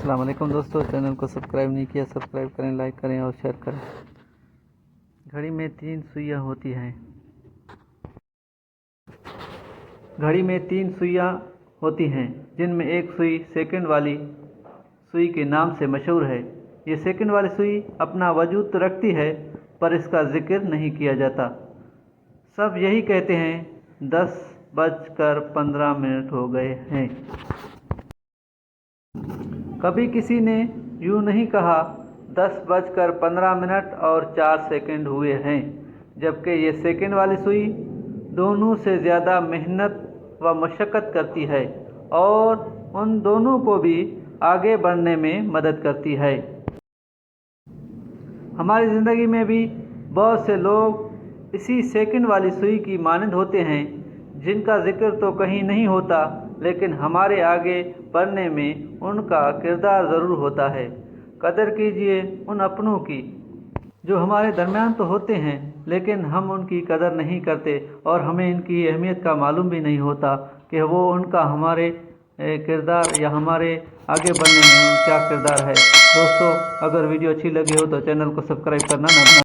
अस्सलाम वालेकुम दोस्तों, चैनल को सब्सक्राइब नहीं किया सब्सक्राइब करें, लाइक करें और शेयर करें। घड़ी में 3 सुइयां होती हैं। घड़ी में 3 सुइयां होती हैं जिनमें एक सुई सेकंड वाली सुई के नाम से मशहूर है। ये सेकंड वाली सुई अपना वजूद तो रखती है पर इसका जिक्र नहीं किया जाता। सब यही कहते हैं 10:15 हो गए हैं। कभी किसी ने यूँ नहीं कहा 10:15 और 4 सेकंड हुए हैं, जबकि ये सेकंड वाली सुई दोनों से ज़्यादा मेहनत व मशक्क़त करती है और उन दोनों को भी आगे बढ़ने में मदद करती है। हमारी ज़िंदगी में भी बहुत से लोग इसी सेकंड वाली सुई की मानंद होते हैं, जिनका जिक्र तो कहीं नहीं होता, लेकिन हमारे आगे बढ़ने में उनका किरदार ज़रूर होता है। कदर कीजिए उन अपनों की जो हमारे दरमियान तो होते हैं, लेकिन हम उनकी कदर नहीं करते और हमें इनकी अहमियत का मालूम भी नहीं होता कि वो उनका हमारे किरदार या हमारे आगे बढ़ने में क्या किरदार है। दोस्तों, अगर वीडियो अच्छी लगी हो तो चैनल को सब्सक्राइब करना ना भूलें।